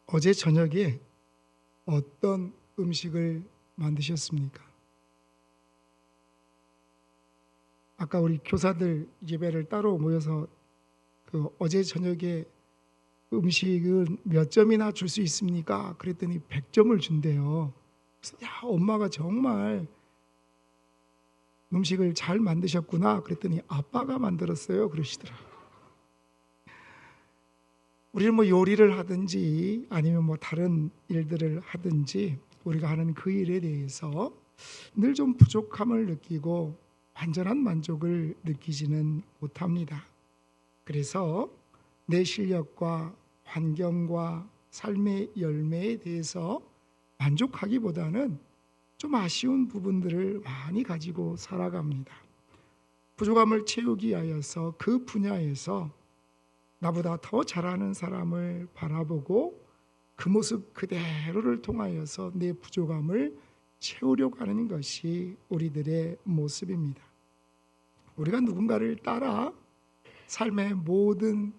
어제 저녁에 어떤 음식을 만드셨습니까? 아까 우리 교사들 예배를 따로 모여서 어제 저녁에 음식은 몇 점이나 줄 수 있습니까? 그랬더니 100점을 준대요. 그래서 야, 엄마가 정말 음식을 잘 만드셨구나. 그랬더니 아빠가 만들었어요. 그러시더라. 우리는 뭐 요리를 하든지 아니면 뭐 다른 일들을 하든지 우리가 하는 그 일에 대해서 늘 좀 부족함을 느끼고 완전한 만족을 느끼지는 못합니다. 그래서 내 실력과 환경과 삶의 열매에 대해서 만족하기보다는 좀 아쉬운 부분들을 많이 가지고 살아갑니다. 부족함을 채우기 위하여서 그 분야에서 나보다 더 잘하는 사람을 바라보고 그 모습 그대로를 통하여서 내 부족함을 채우려고 하는 것이 우리들의 모습입니다. 우리가 누군가를 따라 삶의 모든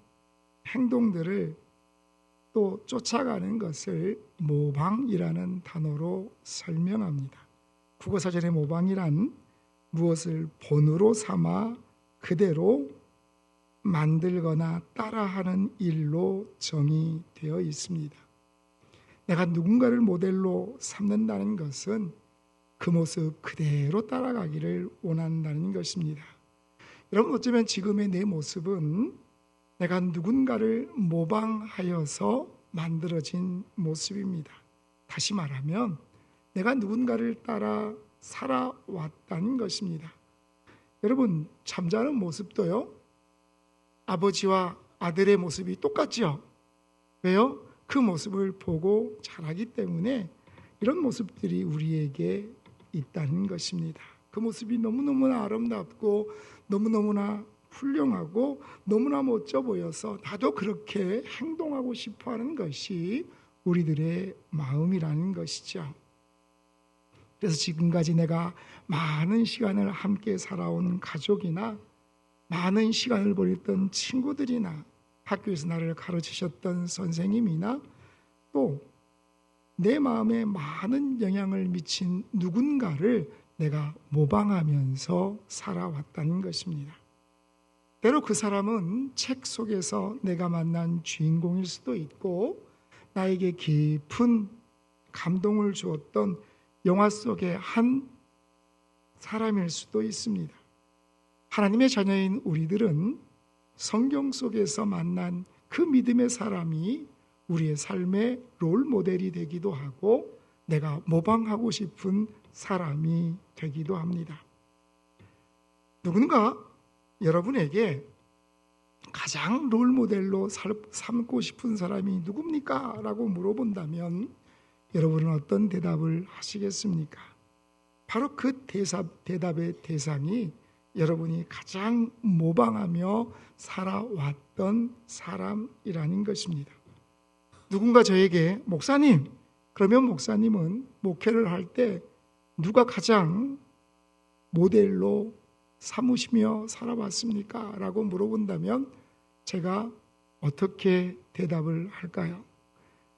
행동들을 또 쫓아가는 것을 모방이라는 단어로 설명합니다. 국어사전의 모방이란 무엇을 본으로 삼아 그대로 만들거나 따라하는 일로 정의되어 있습니다. 내가 누군가를 모델로 삼는다는 것은 그 모습 그대로 따라가기를 원한다는 것입니다. 여러분, 어쩌면 지금의 내 모습은 내가 누군가를 모방하여서 만들어진 모습입니다. 다시 말하면 내가 누군가를 따라 살아왔다는 것입니다. 여러분, 잠자는 모습도요, 아버지와 아들의 모습이 똑같죠? 왜요? 그 모습을 보고 자라기 때문에 이런 모습들이 우리에게 있다는 것입니다. 그 모습이 너무너무나 아름답고 너무너무나 훌륭하고 너무나 멋져 보여서 나도 그렇게 행동하고 싶어하는 것이 우리들의 마음이라는 것이죠. 그래서 지금까지 내가 많은 시간을 함께 살아온 가족이나 많은 시간을 보냈던 친구들이나 학교에서 나를 가르치셨던 선생님이나 또 내 마음에 많은 영향을 미친 누군가를 내가 모방하면서 살아왔다는 것입니다. 때로 그 사람은 책 속에서 내가 만난 주인공일 수도 있고 나에게 깊은 감동을 주었던 영화 속의 한 사람일 수도 있습니다. 하나님의 자녀인 우리들은 성경 속에서 만난 그 믿음의 사람이 우리의 삶의 롤 모델이 되기도 하고 내가 모방하고 싶은 사람이 되기도 합니다. 누군가 여러분에게 가장 롤 모델로 삼고 싶은 사람이 누굽니까? 라고 물어본다면 여러분은 어떤 대답을 하시겠습니까? 바로 그 대답의 대상이 여러분이 가장 모방하며 살아왔던 사람이라는 것입니다. 누군가 저에게 목사님, 그러면 목사님은 목회를 할 때 누가 가장 모델로 삼으시며 살아왔습니까? 라고 물어본다면 제가 어떻게 대답을 할까요?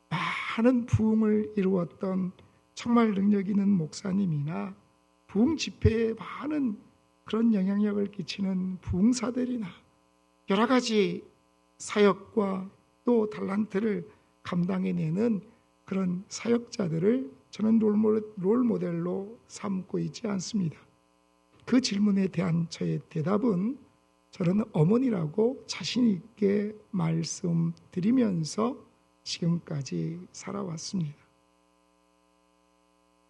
많은 부흥을 이루었던 정말 능력 있는 목사님이나 부흥 집회에 많은 그런 영향력을 끼치는 부흥사들이나 여러 가지 사역과 또 달란트를 감당해내는 그런 사역자들을 저는 롤 모델로 삼고 있지 않습니다. 그 질문에 대한 저의 대답은 저는 어머니라고 자신 있게 말씀드리면서 지금까지 살아왔습니다.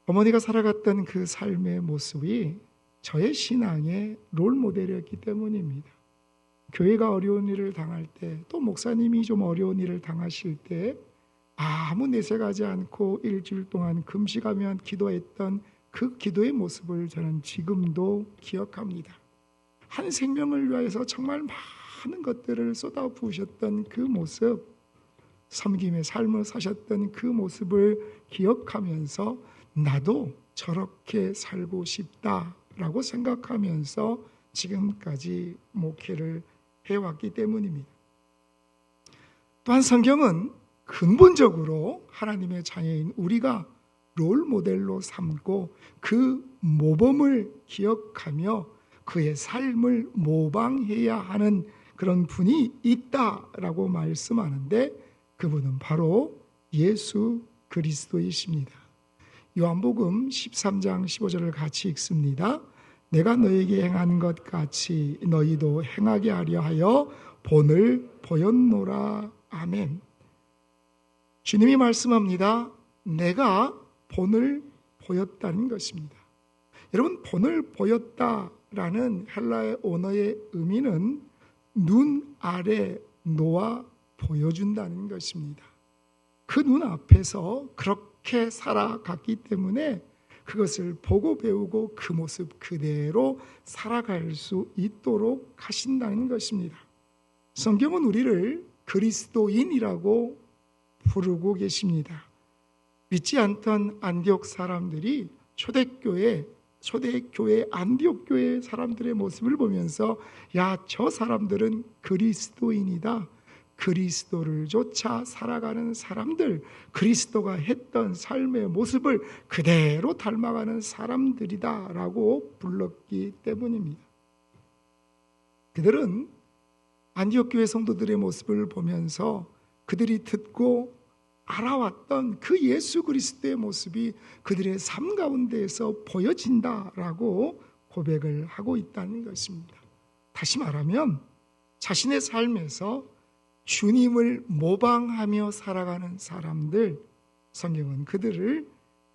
어머니가 살아갔던 그 삶의 모습이 저의 신앙의 롤 모델이었기 때문입니다. 교회가 어려운 일을 당할 때, 또 목사님이 좀 어려운 일을 당하실 때 아무 내색하지 않고 일주일 동안 금식하며 기도했던 그 기도의 모습을 저는 지금도 기억합니다. 한 생명을 위하여서 정말 많은 것들을 쏟아부으셨던 그 모습, 섬김의 삶을 사셨던 그 모습을 기억하면서 나도 저렇게 살고 싶다라고 생각하면서 지금까지 목회를 해왔기 때문입니다. 또한 성경은 근본적으로 하나님의 자녀인 우리가 롤 모델로 삼고 그 모범을 기억하며 그의 삶을 모방해야 하는 그런 분이 있다라고 말씀하는데 그분은 바로 예수 그리스도이십니다. 요한복음 13장 15절을 같이 읽습니다. 내가 너에게 행한 것 같이 너희도 행하게 하려 하여 본을 보였노라. 아멘. 주님이 말씀합니다. 내가 본을 보였다는 것입니다. 여러분, 본을 보였다라는 헬라의 언어의 의미는 눈 아래 놓아 보여준다는 것입니다. 그 눈 앞에서 그렇게 살아갔기 때문에 그것을 보고 배우고 그 모습 그대로 살아갈 수 있도록 하신다는 것입니다. 성경은 우리를 그리스도인이라고 부르고 계십니다. 믿지 않던 안디옥 사람들이 초대교회 안디옥 교회 사람들의 모습을 보면서 야, 저 사람들은 그리스도인이다. 그리스도를 쫓아 살아가는 사람들, 그리스도가 했던 삶의 모습을 그대로 닮아가는 사람들이다 라고 불렀기 때문입니다. 그들은 안디옥 교회 성도들의 모습을 보면서 그들이 듣고 알아왔던 그 예수 그리스도의 모습이 그들의 삶 가운데에서 보여진다라고 고백을 하고 있다는 것입니다. 다시 말하면 자신의 삶에서 주님을 모방하며 살아가는 사람들, 성경은 그들을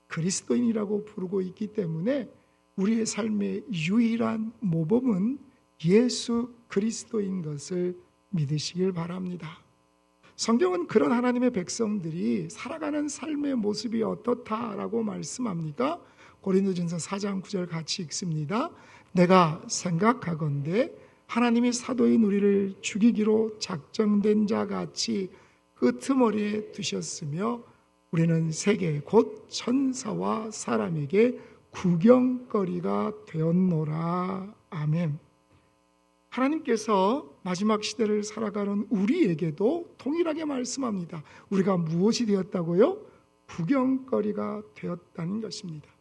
그리스도인이라고 부르고 있기 때문에 우리의 삶의 유일한 모범은 예수 그리스도인 것을 믿으시길 바랍니다. 성경은 그런 하나님의 백성들이 살아가는 삶의 모습이 어떻다라고 말씀합니까? 고린도전서 4장 9절 같이 읽습니다. 내가 생각하건대 하나님이 사도인 우리를 죽이기로 작정된 자 같이 끄트머리에 두셨으며 우리는 세계 곧 천사와 사람에게 구경거리가 되었노라. 아멘. 하나님께서 마지막 시대를 살아가는 우리에게도 동일하게 말씀합니다. 우리가 무엇이 되었다고요? 구경거리가 되었다는 것입니다.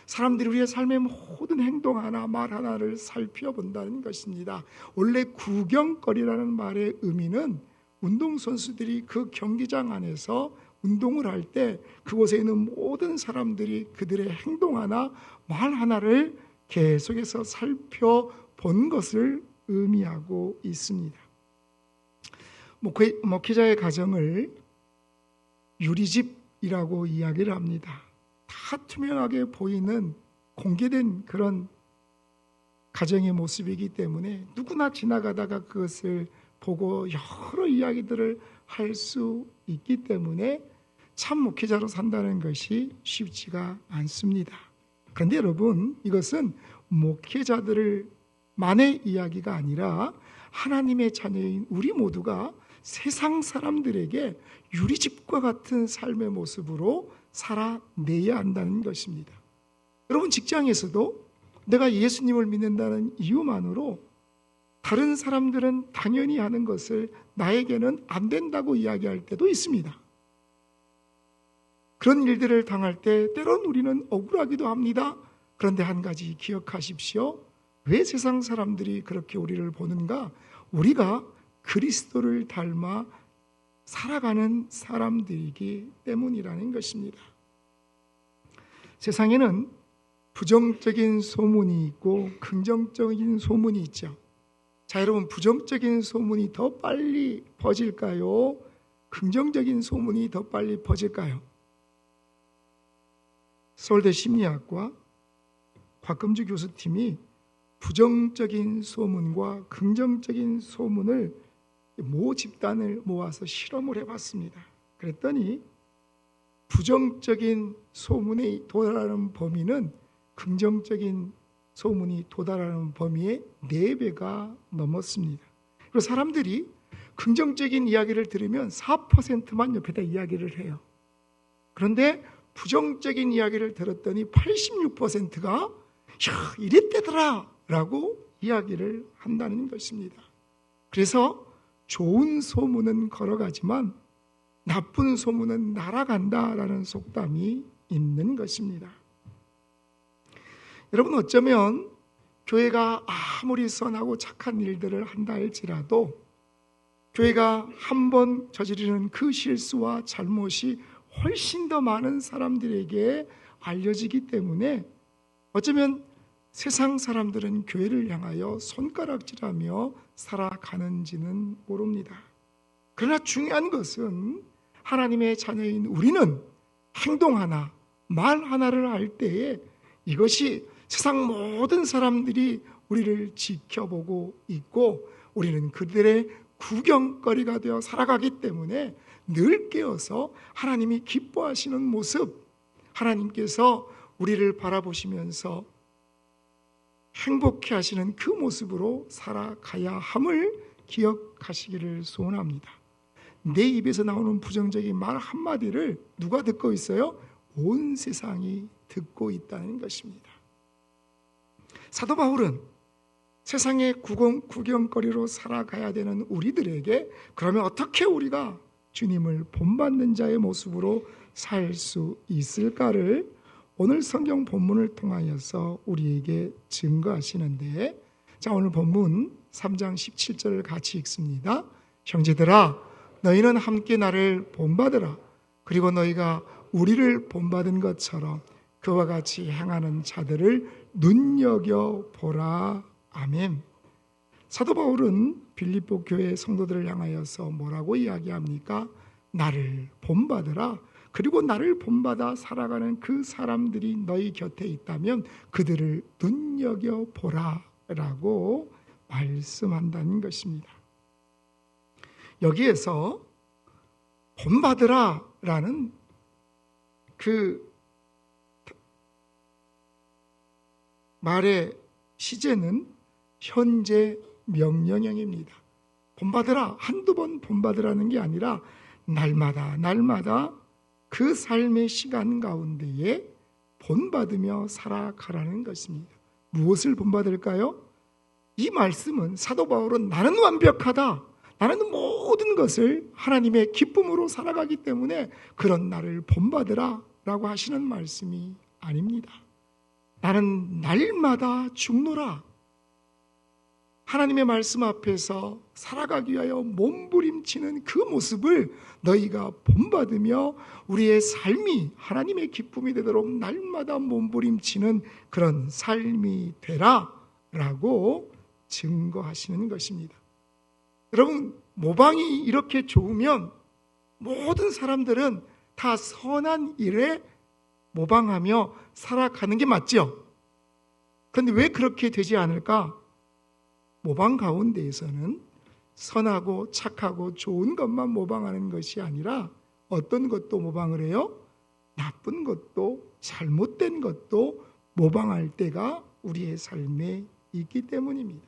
사람들이 우리의 삶의 모든 행동 하나, 말 하나를 살펴본다는 것입니다. 원래 구경거리라는 말의 의미는 운동선수들이 그 경기장 안에서 운동을 할 때 그곳에 있는 모든 사람들이 그들의 행동 하나, 말 하나를 계속해서 살펴본 것을 의미하고 있습니다. 목회자의 가정을 유리집이라고 이야기를 합니다. 다 투명하게 보이는 공개된 그런 가정의 모습이기 때문에 누구나 지나가다가 그것을 보고 여러 이야기들을 할 수 있기 때문에 참 목회자로 산다는 것이 쉽지가 않습니다. 그런데 여러분, 이것은 목회자들만의 이야기가 아니라 하나님의 자녀인 우리 모두가 세상 사람들에게 유리집과 같은 삶의 모습으로 살아내야 한다는 것입니다. 여러분, 직장에서도 내가 예수님을 믿는다는 이유만으로 다른 사람들은 당연히 하는 것을 나에게는 안 된다고 이야기할 때도 있습니다. 그런 일들을 당할 때 때론 우리는 억울하기도 합니다. 그런데 한 가지 기억하십시오. 왜 세상 사람들이 그렇게 우리를 보는가? 우리가 그리스도를 닮아 살아가는 사람들이기 때문이라는 것입니다. 세상에는 부정적인 소문이 있고 긍정적인 소문이 있죠. 자, 여러분, 부정적인 소문이 더 빨리 퍼질까요? 긍정적인 소문이 더 빨리 퍼질까요? 서울대 심리학과 곽금주 교수팀이 부정적인 소문과 긍정적인 소문을 모 집단을 모아서 실험을 해봤습니다. 그랬더니 부정적인 소문에 도달하는 범위는 긍정적인 소문이 도달하는 범위의 4배가 넘었습니다. 그리고 사람들이 긍정적인 이야기를 들으면 4%만 옆에다 이야기를 해요. 그런데 부정적인 이야기를 들었더니 86%가 이랬대더라 라고 이야기를 한다는 것입니다. 그래서 좋은 소문은 걸어가지만 나쁜 소문은 날아간다라는 속담이 있는 것입니다. 여러분, 어쩌면 교회가 아무리 선하고 착한 일들을 한다 할지라도 교회가 한번 저지르는 그 실수와 잘못이 훨씬 더 많은 사람들에게 알려지기 때문에 어쩌면 세상 사람들은 교회를 향하여 손가락질하며 살아가는지는 모릅니다. 그러나 중요한 것은 하나님의 자녀인 우리는 행동 하나, 말 하나를 할 때에 이것이 세상 모든 사람들이 우리를 지켜보고 있고 우리는 그들의 구경거리가 되어 살아가기 때문에 늘 깨어서 하나님이 기뻐하시는 모습, 하나님께서 우리를 바라보시면서 행복해 하시는 그 모습으로 살아가야 함을 기억하시기를 소원합니다. 내 입에서 나오는 부정적인 말 한마디를 누가 듣고 있어요? 온 세상이 듣고 있다는 것입니다. 사도 바울은 세상의 구경거리로 살아가야 되는 우리들에게 그러면 어떻게 우리가 주님을 본받는 자의 모습으로 살 수 있을까를 오늘 성경 본문을 통하여서 우리에게 증거하시는데, 자, 오늘 본문 3장 17절을 같이 읽습니다. 형제들아, 너희는 함께 나를 본받으라. 그리고 너희가 우리를 본받은 것처럼 그와 같이 행하는 자들을 눈여겨보라. 아멘. 사도 바울은 빌립보 교회 성도들을 향하여서 뭐라고 이야기합니까? 나를 본받으라. 그리고 나를 본받아 살아가는 그 사람들이 너희 곁에 있다면 그들을 눈여겨보라 라고 말씀한다는 것입니다. 여기에서 본받으라 라는 그 말의 시제는 현재 명령형입니다. 본받으라, 한두 번 본받으라는 게 아니라 날마다 그 삶의 시간 가운데에 본받으며 살아가라는 것입니다. 무엇을 본받을까요? 이 말씀은 사도 바울은 나는 완벽하다, 나는 모든 것을 하나님의 기쁨으로 살아가기 때문에 그런 나를 본받으라 라고 하시는 말씀이 아닙니다. 나는 날마다 죽노라. 하나님의 말씀 앞에서 살아가기 위하여 몸부림치는 그 모습을 너희가 본받으며 우리의 삶이 하나님의 기쁨이 되도록 날마다 몸부림치는 그런 삶이 되라 라고 증거하시는 것입니다. 여러분, 모방이 이렇게 좋으면 모든 사람들은 다 선한 일에 모방하며 살아가는 게 맞죠? 그런데 왜 그렇게 되지 않을까? 모방 가운데에서는 선하고 착하고 좋은 것만 모방하는 것이 아니라 어떤 것도 모방을 해요? 나쁜 것도 잘못된 것도 모방할 때가 우리의 삶에 있기 때문입니다.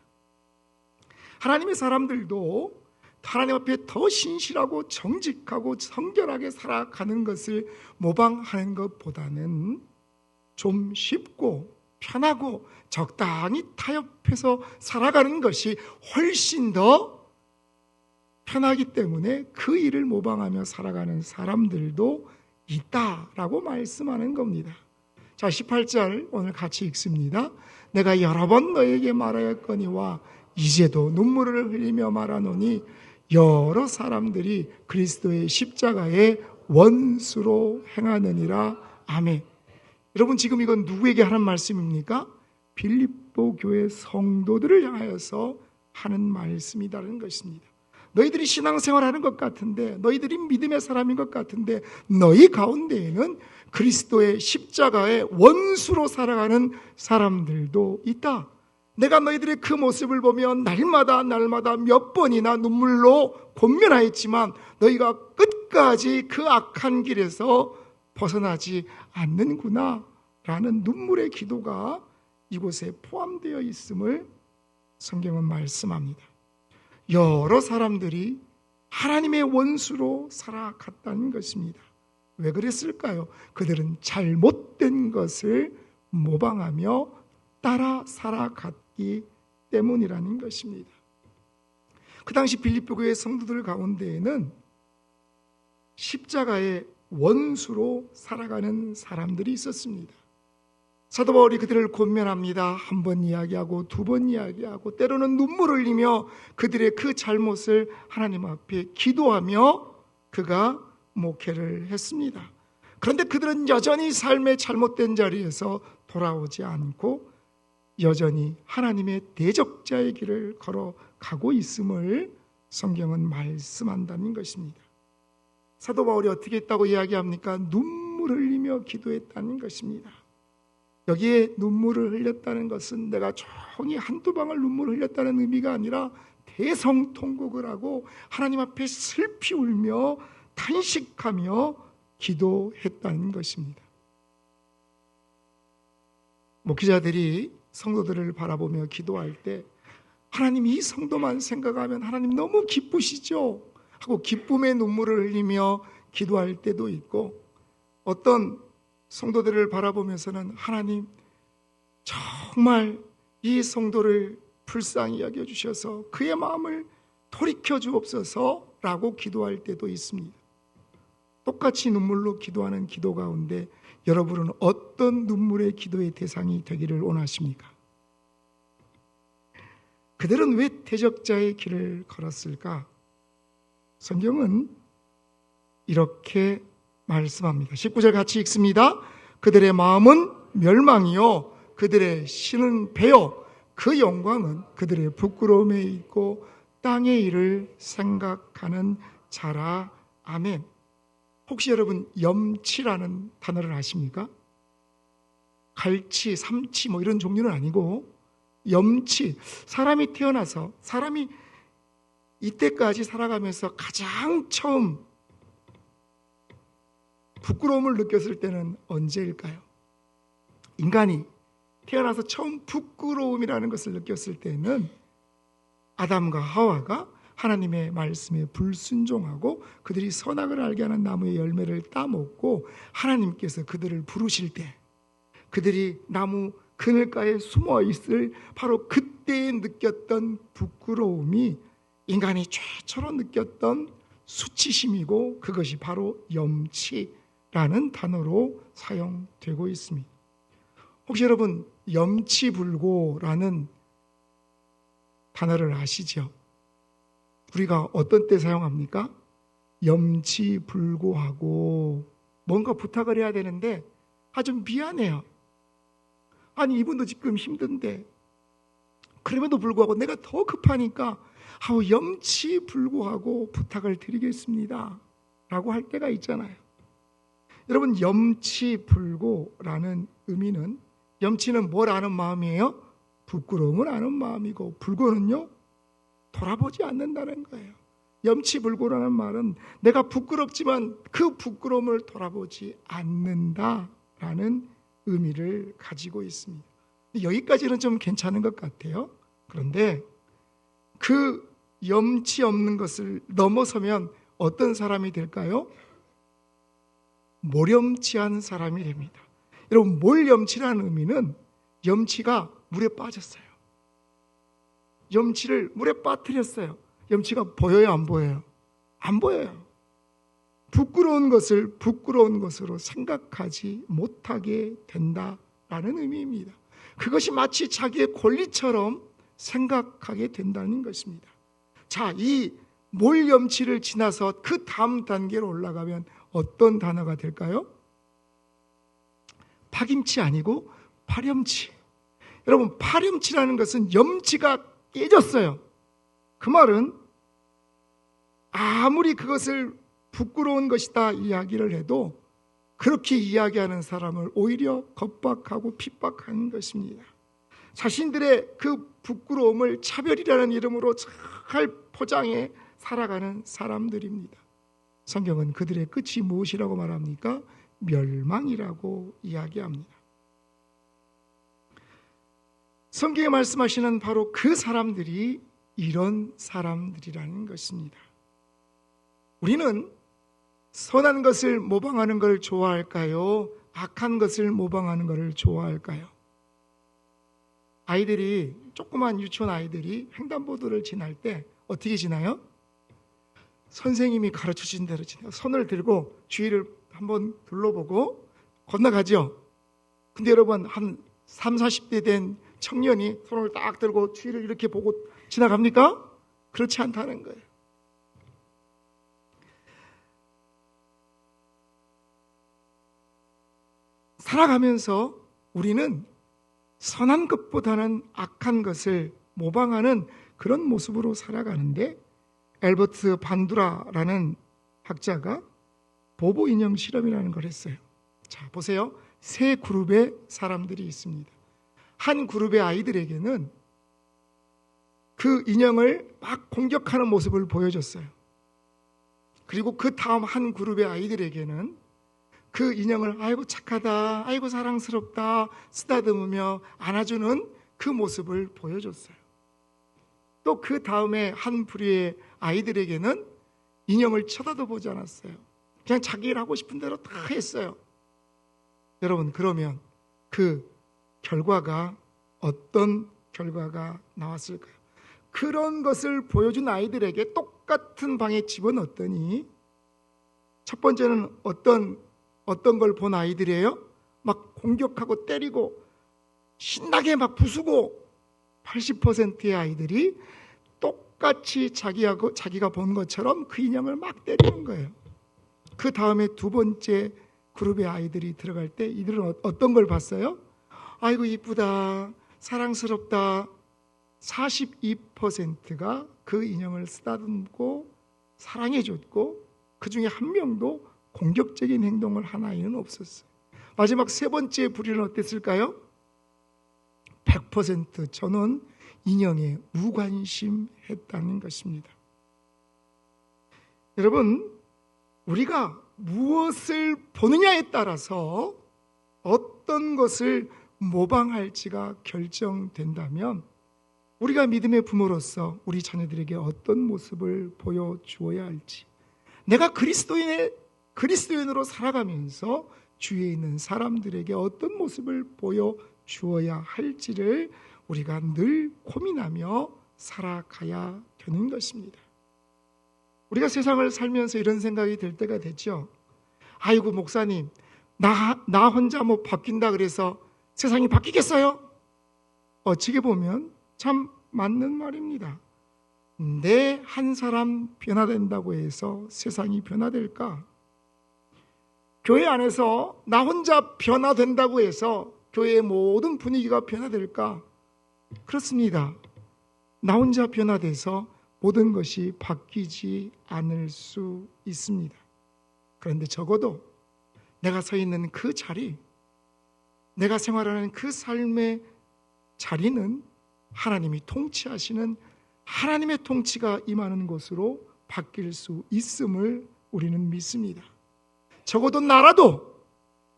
하나님의 사람들도 하나님 앞에 더 신실하고 정직하고 성결하게 살아가는 것을 모방하는 것보다는 좀 쉽고 편하고 적당히 타협해서 살아가는 것이 훨씬 더 편하기 때문에 그 일을 모방하며 살아가는 사람들도 있다라고 말씀하는 겁니다. 자, 18절 오늘 같이 읽습니다. 내가 여러 번 너에게 말하였거니와 이제도 눈물을 흘리며 말하노니 여러 사람들이 그리스도의 십자가의 원수로 행하느니라. 아멘. 여러분, 지금 이건 누구에게 하는 말씀입니까? 빌립보 교회 성도들을 향하여서 하는 말씀이라는 것입니다. 너희들이 신앙생활하는 것 같은데, 너희들이 믿음의 사람인 것 같은데 너희 가운데에는 그리스도의 십자가의 원수로 살아가는 사람들도 있다. 내가 너희들의 그 모습을 보면 날마다 몇 번이나 눈물로 권면하였지만 너희가 끝까지 그 악한 길에서 벗어나지 않는구나 라는 눈물의 기도가 이곳에 포함되어 있음을 성경은 말씀합니다. 여러 사람들이 하나님의 원수로 살아갔다는 것입니다. 왜 그랬을까요? 그들은 잘못된 것을 모방하며 따라 살아갔기 때문이라는 것입니다. 그 당시 빌립보 교회 성도들 가운데에는 십자가의 원수로 살아가는 사람들이 있었습니다. 사도 바울이 그들을 권면합니다. 한 번 이야기하고 두 번 이야기하고 때로는 눈물을 흘리며 그들의 그 잘못을 하나님 앞에 기도하며 그가 목회를 했습니다. 그런데 그들은 여전히 삶의 잘못된 자리에서 돌아오지 않고 여전히 하나님의 대적자의 길을 걸어가고 있음을 성경은 말씀한다는 것입니다. 사도 바울이 어떻게 했다고 이야기합니까? 눈물을 흘리며 기도했다는 것입니다. 여기에 눈물을 흘렸다는 것은 내가 조용히 한두 방울 눈물을 흘렸다는 의미가 아니라 대성통곡을 하고 하나님 앞에 슬피 울며 탄식하며 기도했다는 것입니다. 목회자들이 성도들을 바라보며 기도할 때 하나님 이 성도만 생각하면 하나님 너무 기쁘시죠? 하고 기쁨의 눈물을 흘리며 기도할 때도 있고, 어떤 성도들을 바라보면서는 하나님 정말 이 성도를 불쌍히 여겨주셔서 그의 마음을 돌이켜 주옵소서라고 기도할 때도 있습니다. 똑같이 눈물로 기도하는 기도 가운데 여러분은 어떤 눈물의 기도의 대상이 되기를 원하십니까? 그들은 왜 대적자의 길을 걸었을까? 성경은 이렇게 말씀합니다. 19절 같이 읽습니다. 그들의 마음은 멸망이요 그들의 신은 배요 그 영광은 그들의 부끄러움에 있고 땅의 일을 생각하는 자라. 아멘. 혹시 여러분 염치라는 단어를 아십니까? 갈치, 삼치 뭐 이런 종류는 아니고 염치, 사람이 태어나서 사람이 이때까지 살아가면서 가장 처음 부끄러움을 느꼈을 때는 언제일까요? 인간이 태어나서 처음 부끄러움이라는 것을 느꼈을 때는 아담과 하와가 하나님의 말씀에 불순종하고 그들이 선악을 알게 하는 나무의 열매를 따먹고 하나님께서 그들을 부르실 때 그들이 나무 그늘가에 숨어 있을 바로 그때에 느꼈던 부끄러움이 인간이 최초로 느꼈던 수치심이고 그것이 바로 염치라는 단어로 사용되고 있습니다. 혹시 여러분 염치불고라는 단어를 아시죠? 우리가 어떤 때 사용합니까? 염치불고하고 뭔가 부탁을 해야 되는데 좀 미안해요. 아니 이분도 지금 힘든데 그럼에도 불구하고 내가 더 급하니까 염치불고하고 부탁을 드리겠습니다 라고 할 때가 있잖아요. 여러분 염치불고라는 의미는 염치는 뭘 아는 마음이에요? 부끄러움을 아는 마음이고 불고는요 돌아보지 않는다는 거예요. 염치불고라는 말은 내가 부끄럽지만 그 부끄러움을 돌아보지 않는다라는 의미를 가지고 있습니다. 여기까지는 좀 괜찮은 것 같아요. 그런데 그 염치 없는 것을 넘어서면 어떤 사람이 될까요? 모렴치한 사람이 됩니다. 여러분 몰염치라는 의미는 염치가 물에 빠졌어요. 염치를 물에 빠뜨렸어요. 염치가 보여요, 안 보여요? 안 보여요. 부끄러운 것을 부끄러운 것으로 생각하지 못하게 된다라는 의미입니다. 그것이 마치 자기의 권리처럼 생각하게 된다는 것입니다. 자, 이 몰염치를 지나서 그 다음 단계로 올라가면 어떤 단어가 될까요? 파김치 아니고 파렴치. 여러분 파렴치라는 것은 염치가 깨졌어요. 그 말은 아무리 그것을 부끄러운 것이다 이야기를 해도 그렇게 이야기하는 사람을 오히려 겁박하고 핍박하는 것입니다. 자신들의 그 부끄러움을 차별이라는 이름으로 잘 포장해 살아가는 사람들입니다. 성경은 그들의 끝이 무엇이라고 말합니까? 멸망이라고 이야기합니다. 성경에 말씀하시는 바로 그 사람들이 이런 사람들이라는 것입니다. 우리는 선한 것을 모방하는 것을 좋아할까요? 악한 것을 모방하는 것을 좋아할까요? 아이들이 조그만 유치원 아이들이 횡단보도를 지날 때 어떻게 지나요? 선생님이 가르쳐 주신 대로 손을 들고 주위를 한번 둘러보고 건너가죠. 근데 여러분, 한 3, 40대 된 청년이 손을 딱 들고 주위를 이렇게 보고 지나갑니까? 그렇지 않다는 거예요. 살아가면서 우리는 선한 것보다는 악한 것을 모방하는 그런 모습으로 살아가는데, 엘버트 반두라라는 학자가 보보 인형 실험이라는 걸 했어요. 자, 보세요. 세 그룹의 사람들이 있습니다. 한 그룹의 아이들에게는 그 인형을 막 공격하는 모습을 보여줬어요. 그리고 그 다음 한 그룹의 아이들에게는 그 인형을 아이고 착하다, 아이고 사랑스럽다 쓰다듬으며 안아주는 그 모습을 보여줬어요. 또 그 다음에 한 부류의 아이들에게는 인형을 쳐다도 보지 않았어요. 그냥 자기 일 하고 싶은 대로 다 했어요. 여러분, 그러면 그 결과가 어떤 결과가 나왔을까요? 그런 것을 보여준 아이들에게 똑같은 방에 집어넣었더니, 첫 번째는 어떤 걸 본 아이들이에요? 막 공격하고 때리고 신나게 막 부수고, 80%의 아이들이 똑같이 자기가 본 것처럼 그 인형을 막 때리는 거예요. 그 다음에 두 번째 그룹의 아이들이 들어갈 때 이들은 어떤 걸 봤어요? 아이고 이쁘다, 사랑스럽다. 42%가 그 인형을 쓰다듬고 사랑해줬고, 그 중에 한 명도 공격적인 행동을 한 아이는 없었어요. 마지막 세 번째 부류는 어땠을까요? 100% 저는 인형에 무관심했다는 것입니다. 여러분, 우리가 무엇을 보느냐에 따라서 어떤 것을 모방할지가 결정된다면, 우리가 믿음의 부모로서 우리 자녀들에게 어떤 모습을 보여주어야 할지, 내가 그리스도인으로 살아가면서 주위에 있는 사람들에게 어떤 모습을 보여주어야 할지를 우리가 늘 고민하며 살아가야 되는 것입니다. 우리가 세상을 살면서 이런 생각이 들 때가 됐죠. 아이고 목사님, 나 혼자 뭐 바뀐다 그래서 세상이 바뀌겠어요? 어찌게 보면 참 맞는 말입니다. 내 한 사람 변화된다고 해서 세상이 변화될까? 교회 안에서 나 혼자 변화된다고 해서 교회의 모든 분위기가 변화될까? 그렇습니다. 나 혼자 변화돼서 모든 것이 바뀌지 않을 수 있습니다. 그런데 적어도 내가 서 있는 그 자리, 내가 생활하는 그 삶의 자리는 하나님이 통치하시는 하나님의 통치가 임하는 곳으로 바뀔 수 있음을 우리는 믿습니다. 적어도 나라도,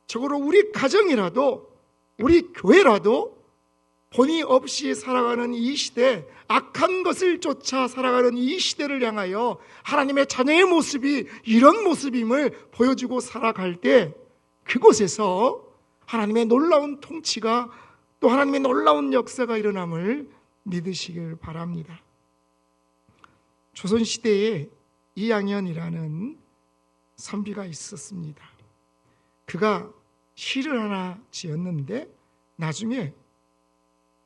적어도 우리 가정이라도, 우리 교회라도 본의 없이 살아가는 이 시대, 악한 것을 쫓아 살아가는 이 시대를 향하여 하나님의 자녀의 모습이 이런 모습임을 보여주고 살아갈 때, 그곳에서 하나님의 놀라운 통치가, 또 하나님의 놀라운 역사가 일어남을 믿으시길 바랍니다. 조선시대에 이양현이라는 선비가 있었습니다. 그가 시를 하나 지었는데 나중에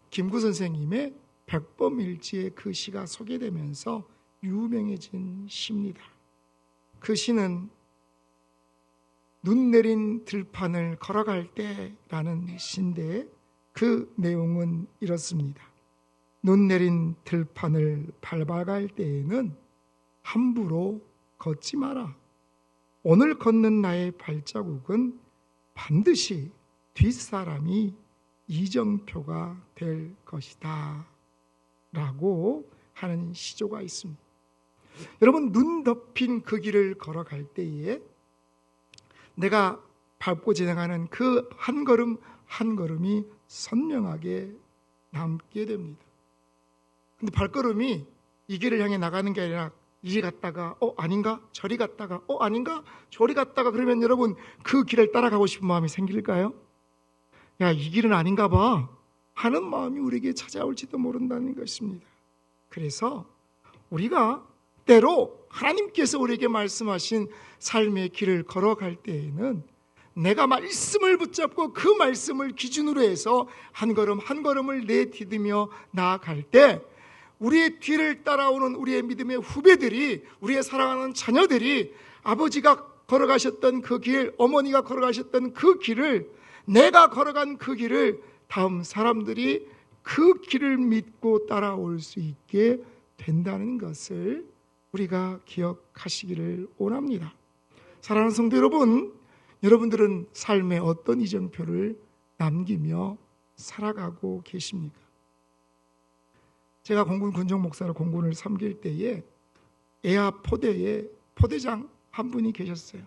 김구 선생님의 백범일지의 그 시가 소개되면서 유명해진 시입니다. 그 시는 눈 내린 들판을 걸어갈 때라는 시인데, 그 내용은 이렇습니다. 눈 내린 들판을 밟아갈 때에는 함부로 걷지 마라. 오늘 걷는 나의 발자국은 반드시 뒷사람이 이정표가 될 것이다 라고 하는 시조가 있습니다. 여러분, 눈 덮인 그 길을 걸어갈 때에 내가 밟고 지나가는 그 한 걸음 한 걸음이 선명하게 남게 됩니다. 근데 발걸음이 이 길을 향해 나가는 게 아니라 이리 갔다가 아닌가? 저리 갔다가 아닌가? 저리 갔다가, 그러면 여러분 그 길을 따라가고 싶은 마음이 생길까요? 야, 이 길은 아닌가 봐 하는 마음이 우리에게 찾아올지도 모른다는 것입니다. 그래서 우리가 때로 하나님께서 우리에게 말씀하신 삶의 길을 걸어갈 때에는 내가 말씀을 붙잡고 그 말씀을 기준으로 해서 한 걸음 한 걸음을 내디디며 나아갈 때 우리의 뒤를 따라오는 우리의 믿음의 후배들이, 우리의 사랑하는 자녀들이 아버지가 걸어가셨던 그 길, 어머니가 걸어가셨던 그 길을, 내가 걸어간 그 길을 다음 사람들이 그 길을 믿고 따라올 수 있게 된다는 것을 우리가 기억하시기를 원합니다. 사랑하는 성도 여러분, 여러분들은 삶에 어떤 이정표를 남기며 살아가고 계십니까? 제가 공군 군종 목사로 공군을 섬길 때에 에아 포대에 포대장 한 분이 계셨어요.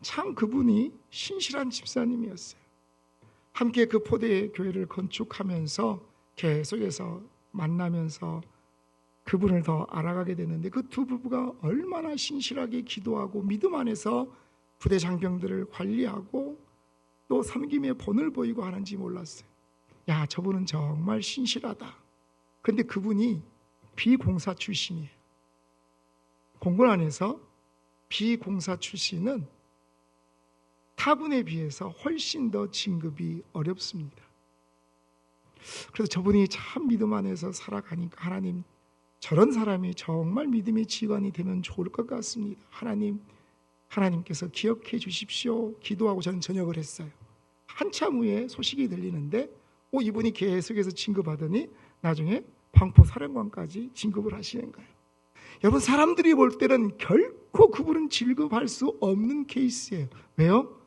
참 그분이 신실한 집사님이었어요. 함께 그 포대의 교회를 건축하면서 계속해서 만나면서 그분을 더 알아가게 됐는데 그 두 부부가 얼마나 신실하게 기도하고 믿음 안에서 부대 장병들을 관리하고 또 섬김의 본을 보이고 하는지 몰랐어요. 야, 저분은 정말 신실하다. 근데 그분이 비공사 출신이에요. 공군 안에서 비공사 출신은 타군에 비해서 훨씬 더 진급이 어렵습니다. 그래서 저분이 참 믿음 안에서 살아가니까 하나님, 저런 사람이 정말 믿음의 지관이 되면 좋을 것 같습니다. 하나님께서 기억해 주십시오. 기도하고 저는 전역을 했어요. 한참 후에 소식이 들리는데 이분이 계속해서 진급하더니 나중에 방포 사령관까지 진급을 하시는 거예요. 여러분, 사람들이 볼 때는 결코 그분은 진급할 수 없는 케이스예요. 왜요?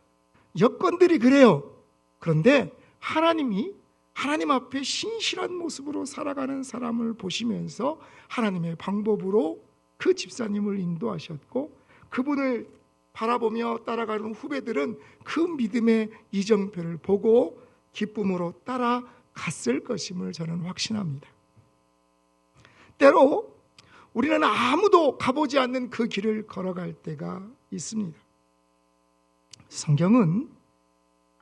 여건들이 그래요. 그런데 하나님 앞에 신실한 모습으로 살아가는 사람을 보시면서 하나님의 방법으로 그 집사님을 인도하셨고, 그분을 바라보며 따라가는 후배들은 그 믿음의 이정표를 보고 기쁨으로 따라갔을 것임을 저는 확신합니다. 때로 우리는 아무도 가보지 않는 그 길을 걸어갈 때가 있습니다. 성경은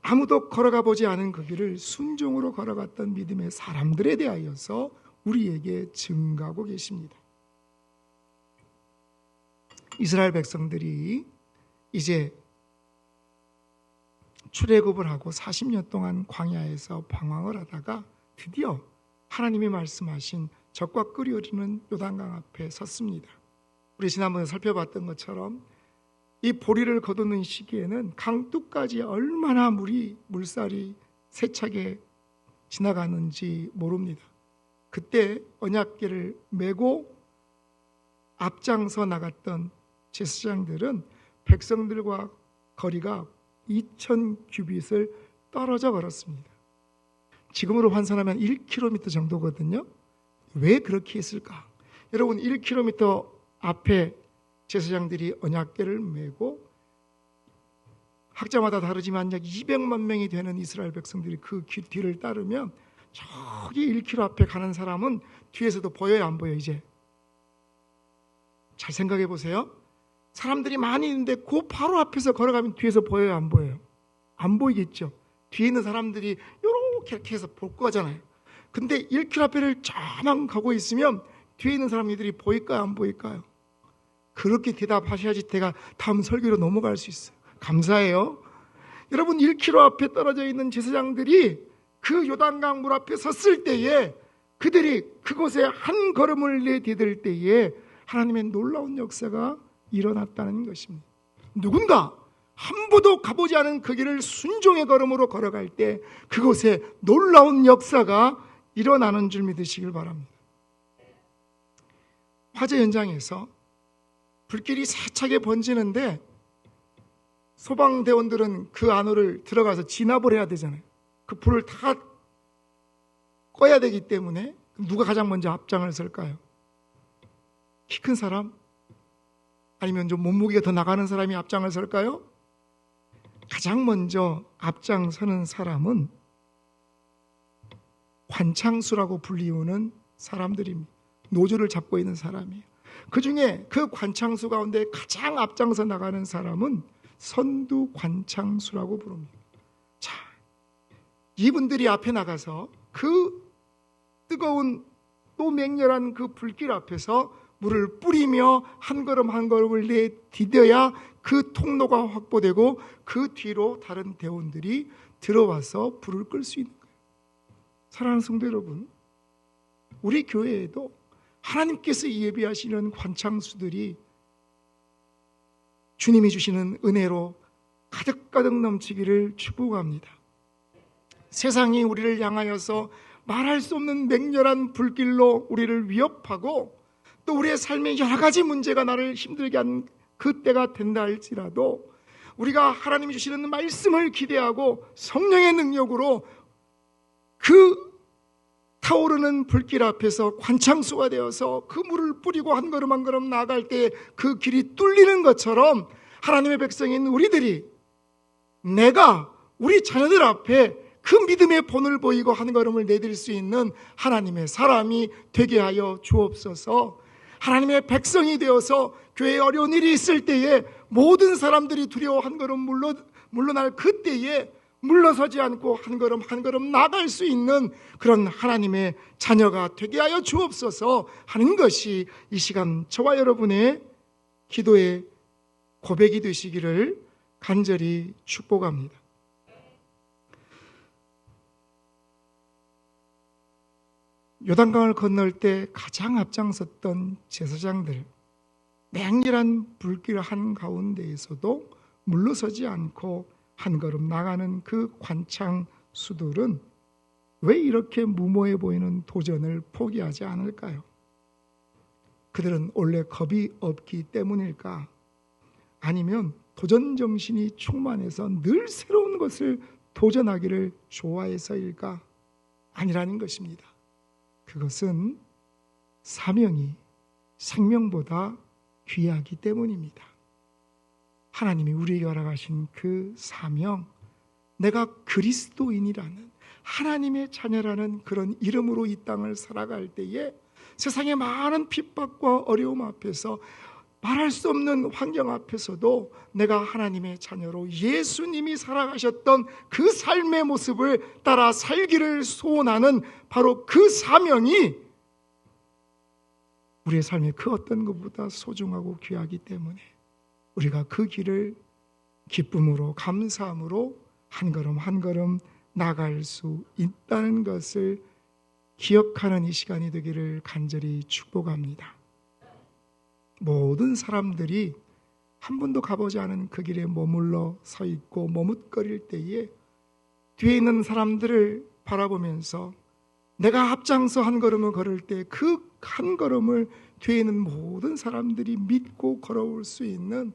아무도 걸어가 보지 않은 그 길을 순종으로 걸어갔던 믿음의 사람들에 대하여서 우리에게 증가하고 계십니다. 이스라엘 백성들이 이제 출애굽을 하고 40년 동안 광야에서 방황을 하다가 드디어 하나님이 말씀하신 적과 끓이 흐르는 요단강 앞에 섰습니다. 우리 지난번에 살펴봤던 것처럼 이 보리를 거두는 시기에는 강둑까지 얼마나 물살이 세차게 지나가는지 모릅니다. 그때 언약궤를 메고 앞장서 나갔던 제사장들은 백성들과 거리가 2000규빗을 떨어져 걸었습니다. 지금으로 환산하면 1km 정도거든요. 왜 그렇게 했을까? 여러분, 1km 앞에 제사장들이 언약궤를 메고 학자마다 다르지만 약 200만 명이 되는 이스라엘 백성들이 그 뒤를 따르면 저기 1km 앞에 가는 사람은 뒤에서도 보여요, 안 보여요? 이제 잘 생각해 보세요. 사람들이 많이 있는데 그 바로 앞에서 걸어가면 뒤에서 보여요, 안 보여요? 안 보이겠죠. 뒤에 있는 사람들이 이렇게 해서 볼 거잖아요. 근데 1km 앞에를 저만 가고 있으면 뒤에 있는 사람들이 보일까요, 안 보일까요? 그렇게 대답하셔야지 제가 다음 설교로 넘어갈 수 있어요. 감사해요. 여러분, 1km 앞에 떨어져 있는 제사장들이 그 요단강 물 앞에 섰을 때에 그들이 그곳에 한 걸음을 내디딜 때에 하나님의 놀라운 역사가 일어났다는 것입니다. 누군가 한 번도 가보지 않은 그 길을 순종의 걸음으로 걸어갈 때 그곳에 놀라운 역사가 일어나는 줄 믿으시길 바랍니다. 화재 현장에서 불길이 세차게 번지는데 소방대원들은 그 안으로 들어가서 진압을 해야 되잖아요. 그 불을 다 꺼야 되기 때문에 누가 가장 먼저 앞장을 설까요? 키 큰 사람? 아니면 좀 몸무게가 더 나가는 사람이 앞장을 설까요? 가장 먼저 앞장서는 사람은 관창수라고 불리우는 사람들입니다. 노조를 잡고 있는 사람이에요. 그 중에 그 관창수 가운데 가장 앞장서 나가는 사람은 선두관창수라고 부릅니다. 자, 이분들이 앞에 나가서 그 뜨거운 또 맹렬한 그 불길 앞에서 물을 뿌리며 한 걸음 한 걸음을 내디뎌야 그 통로가 확보되고 그 뒤로 다른 대원들이 들어와서 불을 끌 수 있는 거예요. 사랑하는 성도 여러분, 우리 교회에도 하나님께서 예비하시는 관창수들이 주님이 주시는 은혜로 가득가득 넘치기를 축복합니다. 세상이 우리를 향하여서 말할 수 없는 맹렬한 불길로 우리를 위협하고 또 우리의 삶에 여러 가지 문제가 나를 힘들게 한 그때가 된다 할지라도 우리가 하나님이 주시는 말씀을 기대하고 성령의 능력으로 그 타오르는 불길 앞에서 관창수가 되어서 그 물을 뿌리고 한 걸음 한 걸음 나아갈 때 그 길이 뚫리는 것처럼 하나님의 백성인 우리들이 내가 우리 자녀들 앞에 그 믿음의 본을 보이고 한 걸음을 내딜 수 있는 하나님의 사람이 되게 하여 주옵소서. 하나님의 백성이 되어서 교회에 어려운 일이 있을 때에 모든 사람들이 두려워 한 걸음 물러날 그때에 물러서지 않고 한 걸음 한 걸음 나갈 수 있는 그런 하나님의 자녀가 되게 하여 주옵소서 하는 것이 이 시간 저와 여러분의 기도의 고백이 되시기를 간절히 축복합니다. 요단강을 건널 때 가장 앞장섰던 제사장들, 맹렬한 불길 한가운데에서도 물러서지 않고 한 걸음 나가는 그 관창수들은 왜 이렇게 무모해 보이는 도전을 포기하지 않을까요? 그들은 원래 겁이 없기 때문일까? 아니면 도전 정신이 충만해서 늘 새로운 것을 도전하기를 좋아해서일까? 아니라는 것입니다. 그것은 사명이 생명보다 귀하기 때문입니다. 하나님이 우리에게 허락하신 그 사명, 내가 그리스도인이라는 하나님의 자녀라는 그런 이름으로 이 땅을 살아갈 때에 세상의 많은 핍박과 어려움 앞에서 말할 수 없는 환경 앞에서도 내가 하나님의 자녀로 예수님이 살아가셨던 그 삶의 모습을 따라 살기를 소원하는 바로 그 사명이 우리의 삶의 그 어떤 것보다 소중하고 귀하기 때문에 우리가 그 길을 기쁨으로 감사함으로 한 걸음 한 걸음 나갈 수 있다는 것을 기억하는 이 시간이 되기를 간절히 축복합니다. 모든 사람들이 한 번도 가보지 않은 그 길에 머물러 서 있고 머뭇거릴 때에 뒤에 있는 사람들을 바라보면서 내가 앞장서 한 걸음을 걸을 때 그 한 걸음을 뒤에 있는 모든 사람들이 믿고 걸어올 수 있는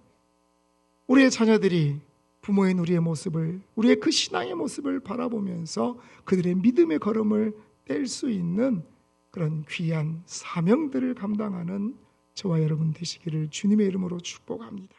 우리의 자녀들이 부모인 우리의 모습을, 우리의 그 신앙의 모습을 바라보면서 그들의 믿음의 걸음을 뗄 수 있는 그런 귀한 사명들을 감당하는 저와 여러분 되시기를 주님의 이름으로 축복합니다.